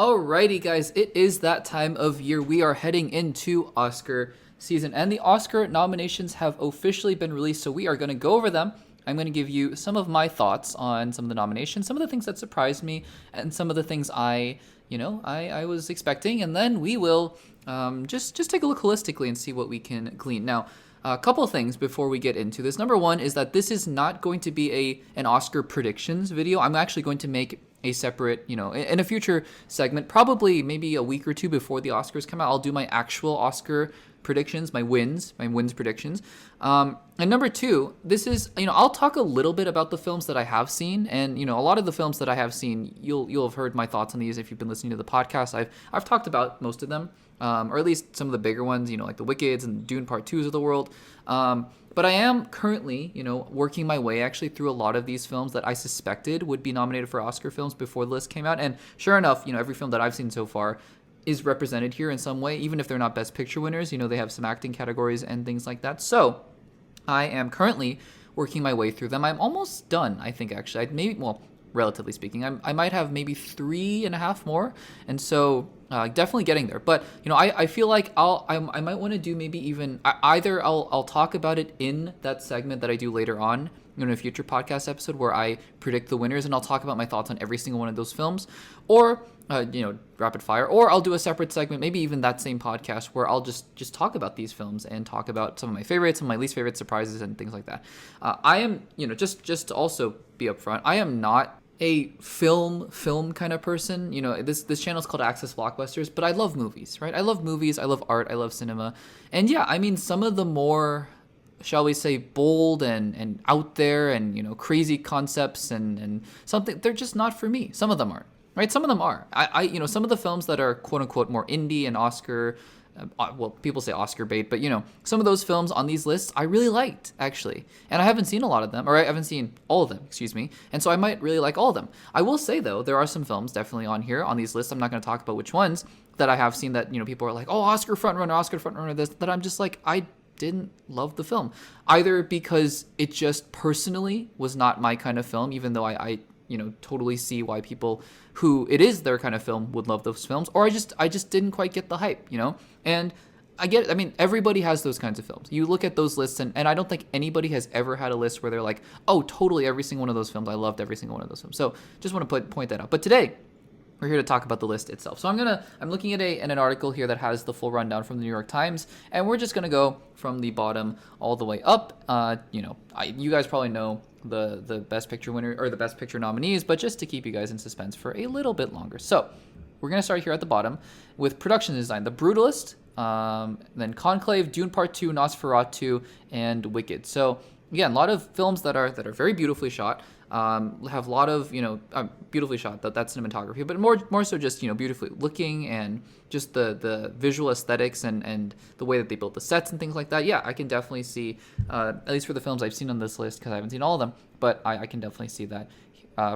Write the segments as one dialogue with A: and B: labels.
A: Alrighty, guys, it is that time of year. We are heading into Oscar season, and the Oscar nominations have officially been released, so we are going to go over them. I'm going to give you some of my thoughts on some of the nominations, some of the things that surprised me, and some of the things I was expecting, and then we will just take a look holistically and see what we can glean. Now, a couple of things before we get into this. Number one is that this is not going to be an Oscar predictions video. I'm actually going to make a separate, in a future segment, probably maybe a week or two before the Oscars come out, I'll do my actual Oscar predictions, my wins predictions. And number two, this is, I'll talk a little bit about the films that I have seen, and a lot of the films that I have seen, you'll have heard my thoughts on these if you've been listening to the podcast. I've talked about most of them, or at least some of the bigger ones, like the Wickeds and Dune Part 2s of the world. But I am currently, working my way actually through a lot of these films that I suspected would be nominated for Oscar films before the list came out. And sure enough, every film that I've seen so far is represented here in some way, even if they're not Best Picture winners. They have some acting categories and things like that. So I am currently working my way through them. I'm almost done, I think, actually. Relatively speaking, I might have maybe 3.5 more, and so definitely getting there. But I feel like I might want to do maybe even either I'll talk about it in that segment that I do later on in a future podcast episode where I predict the winners, and I'll talk about my thoughts on every single one of those films, or rapid fire, or I'll do a separate segment, maybe even that same podcast where I'll just talk about these films and talk about some of my favorites, some of my least favorite surprises, and things like that. I am just to also be upfront, I am not a film kind of person. This channel is called Access Blockbusters, but I love movies, right? I love movies, I love art, I love cinema. And yeah, some of the more, shall we say, bold and out there and, crazy concepts and something, they're just not for me. Some of them aren't, right? Some of them are. Some of the films that are quote unquote more indie and Oscar, people say Oscar bait, but some of those films on these lists I really liked, actually. And I haven't seen a lot of them, or I haven't seen all of them, excuse me. And so I might really like all of them. I will say, though, there are some films definitely on here, on these lists, I'm not going to talk about which ones, that I have seen that, people are like, oh, Oscar frontrunner, this, that I'm just like, I didn't love the film. Either because it just personally was not my kind of film, even though I totally see why people who it is their kind of film would love those films, or I just didn't quite get the hype, and I get it. Everybody has those kinds of films. You look at those lists, and I don't think anybody has ever had a list where they're like, oh, totally every single one of those films, I loved every single one of those films. So just want to point that out. But today, we're here to talk about the list itself. So I'm looking at an article here that has the full rundown from the New York Times, and we're just gonna go from the bottom all the way up. You guys probably know the Best Picture winner or the Best Picture nominees, but just to keep you guys in suspense for a little bit longer. So we're gonna start here at the bottom with production design: The Brutalist, then Conclave, Dune Part 2, Nosferatu, and Wicked. So again, a lot of films that are very beautifully shot. Have a lot of beautifully shot, that's cinematography, but more so just beautifully looking, and just the visual aesthetics and the way that they built the sets and things like that. Yeah, I can definitely see, at least for the films I've seen on this list, because I haven't seen all of them, but I can definitely see that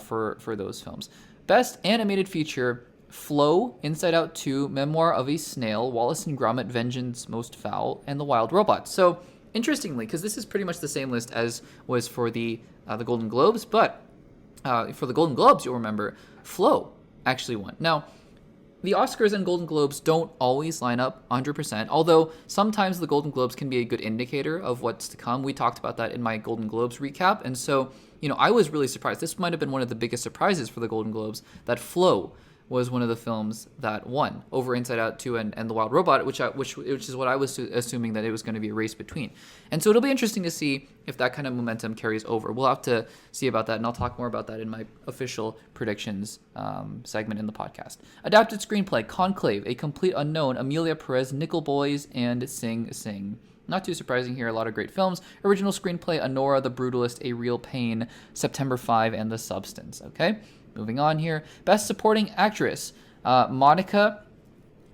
A: for those films. Best animated feature: Flow, Inside Out 2, Memoir of a Snail, Wallace and Gromit: Vengeance Most Foul, and The Wild Robot. So interestingly, because this is pretty much the same list as was for the Golden Globes, but for the Golden Globes, you'll remember Flow actually won. Now, the Oscars and Golden Globes don't always line up 100%, although sometimes the Golden Globes can be a good indicator of what's to come. We talked about that in my Golden Globes recap, and so I was really surprised. This might have been one of the biggest surprises for the Golden Globes, that Flow was one of the films that won over Inside Out 2 and The Wild Robot, which is what I was assuming that it was going to be a race between. And so it'll be interesting to see if that kind of momentum carries over. We'll have to see about that, and I'll talk more about that in my official predictions segment in the podcast. Adapted screenplay: Conclave, A Complete Unknown, Emilia Perez, Nickel Boys, and Sing Sing. Not too surprising here, a lot of great films. Original screenplay: Honora, The Brutalist, A Real Pain, September 5, and The Substance. Okay? Moving on here. Best Supporting Actress: Monica,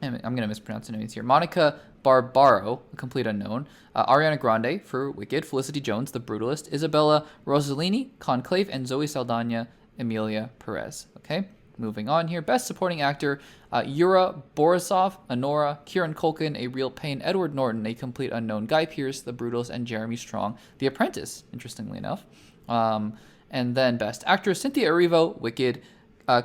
A: I'm going to mispronounce the names here, Monica Barbaro, A Complete Unknown, Ariana Grande for Wicked, Felicity Jones, The Brutalist, Isabella Rossellini, Conclave, and Zoe Saldana, Emilia Perez. Okay, moving on here. Best Supporting Actor: Yura Borisov, Honora, Kieran Culkin, A Real Pain, Edward Norton, A Complete Unknown, Guy Pearce, The Brutalist, and Jeremy Strong, The Apprentice, interestingly enough. And then Best Actress: Cynthia Erivo, Wicked,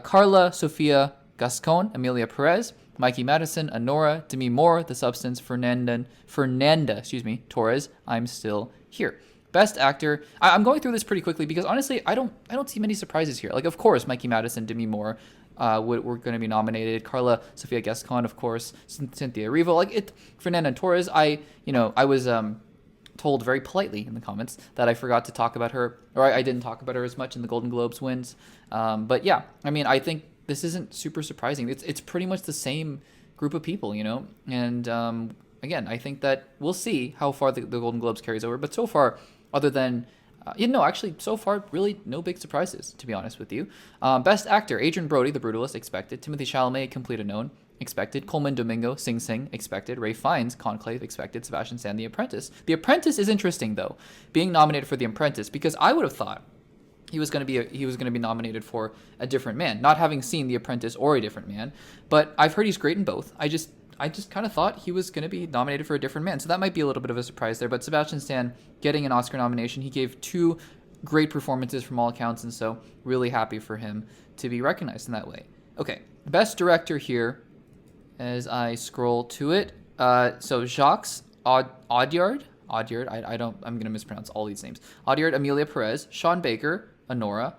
A: Carla Sofia Gascon, Emilia Perez, Mikey Madison, Honora, Demi Moore, The Substance, Fernanda, Torres, I'm Still Here. Best actor. I'm going through this pretty quickly because honestly, I don't see many surprises here. Like, of course, Mikey Madison, Demi Moore, were going to be nominated. Carla Sofia Gascon, of course, Cynthia Erivo. Fernanda Torres. I was told very politely in the comments that I forgot to talk about her, or I didn't talk about her as much in the Golden Globes wins. But yeah, I mean, I think this isn't super surprising. It's pretty much the same group of people, and again, I think that we'll see how far the Golden Globes carries over. But so far, other than actually, so far, really no big surprises, to be honest with you. Best Actor, Adrian Brody, The Brutalist, expected. Timothy Chalamet, Complete Unknown, expected. Coleman Domingo, Sing Sing, expected. Ray Fiennes, Conclave, expected. Sebastian Stan, The Apprentice. The Apprentice is interesting, though, being nominated for The Apprentice, because I would have thought he was going to be nominated for A Different Man, not having seen The Apprentice or A Different Man, but I've heard he's great in both. I just kind of thought he was going to be nominated for A Different Man, so that might be a little bit of a surprise there. But Sebastian Stan getting an Oscar nomination, he gave 2 great performances from all accounts, and so really happy for him to be recognized in that way. Okay, Best Director here, as I scroll to it. So Jacques Audiard, I'm going to mispronounce all these names. Audiard, Emilia Perez, Sean Baker, Honora,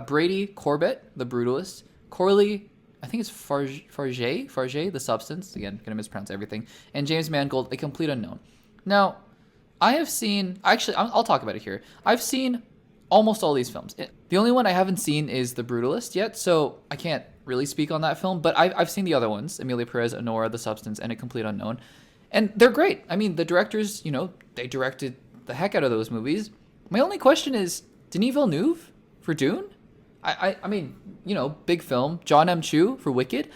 A: Brady Corbett, The Brutalist, Corley, I think it's Farge, The Substance, again, going to mispronounce everything, and James Mangold, A Complete Unknown. Now, I have seen, actually, I'll talk about it here. I've seen almost all these films. The only one I haven't seen is The Brutalist yet, so I can't really speak on that film, but I've seen the other ones, Emilia Perez, Honora, The Substance, and A Complete Unknown, and they're great. I mean, the directors, they directed the heck out of those movies. My only question is, Denis Villeneuve for Dune? I mean, big film. John M. Chu for Wicked.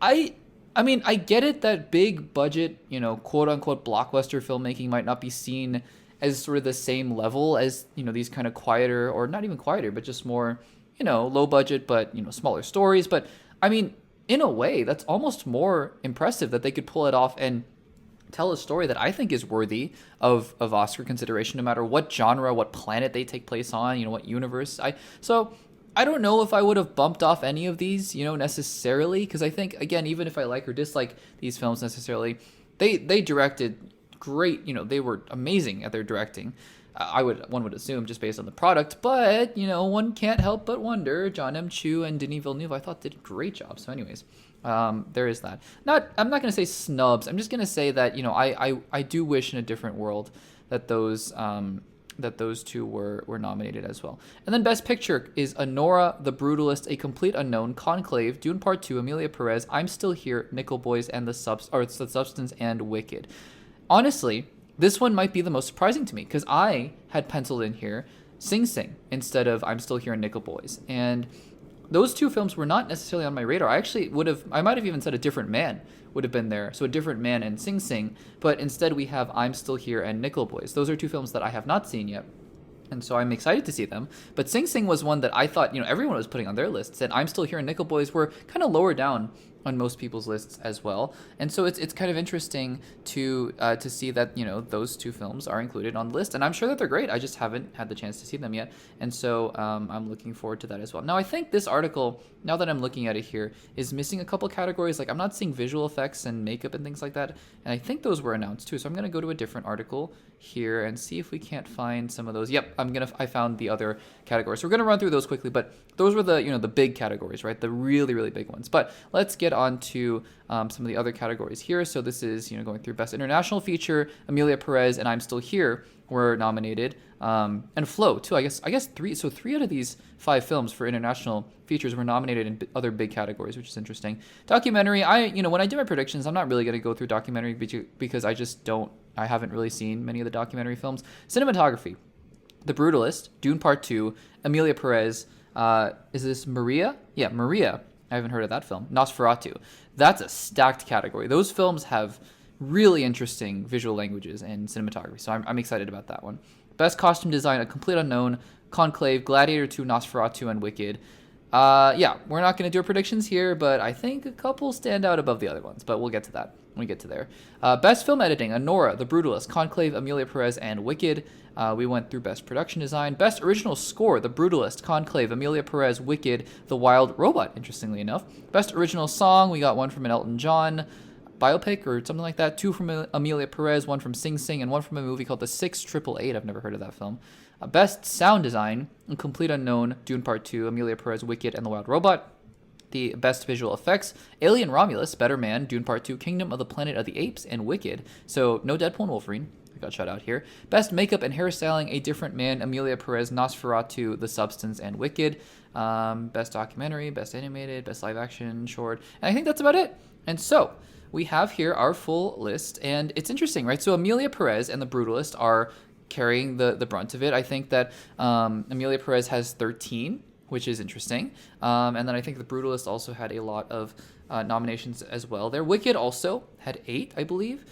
A: I mean, I get it that big budget, quote unquote blockbuster filmmaking might not be seen as sort of the same level as, these kind of quieter, or not even quieter, but just more, low budget, but, smaller stories. But I mean, in a way, that's almost more impressive that they could pull it off and tell a story that I think is worthy of Oscar consideration, no matter what genre, what planet they take place on, what universe. So I don't know if I would have bumped off any of these, necessarily, because I think, again, even if I like or dislike these films necessarily, they directed great, they were amazing at their directing. One would assume just based on the product, but, one can't help but wonder. John M. Chu and Denis Villeneuve, I thought, did a great job. So anyways, there is that. I'm not going to say snubs. I'm just going to say that, I do wish in a different world that those two were nominated as well. And then Best Picture is Honora, The Brutalist, A Complete Unknown, Conclave, Dune Part 2, Emilia Perez, I'm Still Here, Nickel Boys, and The Substance, and Wicked. Honestly, this one might be the most surprising to me, because I had penciled in here Sing Sing instead of I'm Still Here and Nickel Boys. And those two films were not necessarily on my radar. I might have even said A Different Man would have been there. So A Different Man and Sing Sing. But instead we have I'm Still Here and Nickel Boys. Those are 2 films that I have not seen yet. And so I'm excited to see them. But Sing Sing was one that I thought, everyone was putting on their lists. And I'm Still Here and Nickel Boys were kind of lower down on most people's lists as well. And so it's kind of interesting to see that, those 2 films are included on the list. And I'm sure that they're great. I just haven't had the chance to see them yet. And so I'm looking forward to that as well. Now, I think this article, now that I'm looking at it here, is missing a couple categories. Like, I'm not seeing visual effects and makeup and things like that. And I think those were announced too. So I'm going to go to a different article here and see if we can't find some of those. Yep, I found the other categories. So we're going to run through those quickly, but those were the, the big categories, right? The really, really big ones. But let's get on to some of the other categories here. So this is, going through Best International Feature. Emilia Perez and I'm Still Here were nominated. And Flow too. I guess 3 out of these 5 films for international features were nominated in other big categories, which is interesting. Documentary, when I do my predictions, I'm not really going to go through documentary because I haven't really seen many of the documentary films. Cinematography, The Brutalist, Dune Part 2, Emilia Perez, is this Maria? Yeah, Maria. I haven't heard of that film. Nosferatu. That's a stacked category. Those films have really interesting visual languages and cinematography, so I'm excited about that one. Best Costume Design, A Complete Unknown, Conclave, Gladiator 2, Nosferatu, and Wicked. Yeah, we're not going to do our predictions here, but I think a couple stand out above the other ones, but we'll get to that when we get to there. Best film editing, Anora, The Brutalist, Conclave, Emilia Perez, and Wicked. We went through best production design. Best original score, The Brutalist, Conclave, Emilia Perez, Wicked, The Wild Robot, interestingly enough. Best original song, we got one from an Elton John biopic or something like that, 2 from Emilia Perez, 1 from Sing Sing, and 1 from a movie called The 6888. I've never heard of that film. Best sound design, Complete Unknown, Dune Part 2, Emilia Perez, Wicked, and The Wild Robot. The best visual effects, Alien Romulus, Better Man, Dune Part 2, Kingdom of the Planet of the Apes, and Wicked. So no Deadpool and Wolverine. I got shout out here. Best makeup and hairstyling, A Different Man, Emilia Perez, Nosferatu, The Substance, and Wicked. Best documentary, best animated, best live action, short. And I think that's about it. And so we have here our full list, and it's interesting, right? So Emilia Perez and The Brutalist are carrying the brunt of it. I think that Emilia Perez has 13, which is interesting. And then I think The Brutalist also had a lot of nominations as well there. Wicked also had 8, I believe.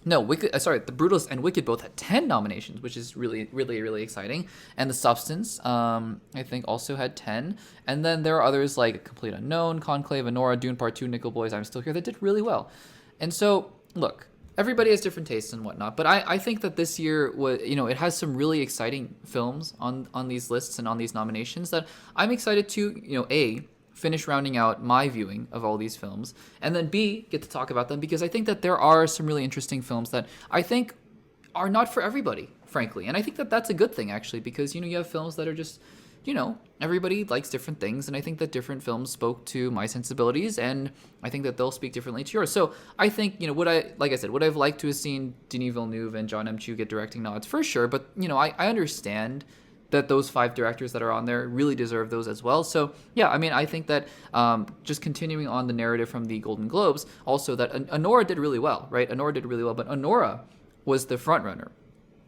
A: No, The Brutalist and Wicked both had 10 nominations, which is really, really, really exciting. And The Substance, I think, also had 10. And then there are others like Complete Unknown, Conclave, Anora, Dune Part 2, Nickel Boys, I'm Still Here, that did really well. And so, look, everybody has different tastes and whatnot, but I think that this year was, it has some really exciting films on these lists and on these nominations that I'm excited to, A, finish rounding out my viewing of all these films, and then B, get to talk about them, because I think that there are some really interesting films that I think are not for everybody, frankly. And I think that that's a good thing, actually, because, you have films that are just, everybody likes different things, and I think that different films spoke to my sensibilities, and I think that they'll speak differently to yours. So I think, would I've liked to have seen Denis Villeneuve and John M. Chu get directing nods? For sure, but, I understand that those 5 directors that are on there really deserve those as well. So, yeah, I think that just continuing on the narrative from the Golden Globes, also that Anora did really well, right? Anora did really well, but Anora was the front runner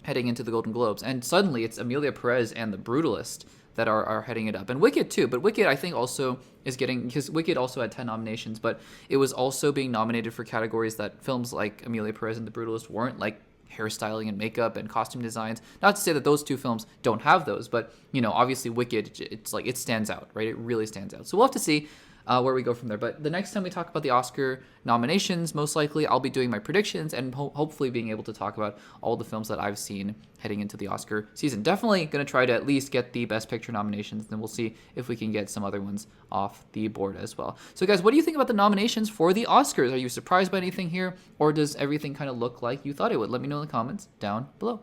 A: heading into the Golden Globes, and suddenly it's Emilia Perez and The Brutalist that are heading it up. And Wicked too, but Wicked I think also is getting, because Wicked also had 10 nominations, but it was also being nominated for categories that films like Emilia Perez and The Brutalist weren't, like hairstyling and makeup and costume designs. Not to say that those 2 films don't have those, but obviously Wicked, it's like it stands out, right? It really stands out. So we'll have to see where we go from there. But the next time we talk about the Oscar nominations, most likely I'll be doing my predictions and hopefully being able to talk about all the films that I've seen heading into the Oscar season. Definitely going to try to at least get the Best Picture nominations, then we'll see if we can get some other ones off the board as well. So guys, what do you think about the nominations for the Oscars? Are you surprised by anything here, or does everything kind of look like you thought it would? Let me know in the comments down below.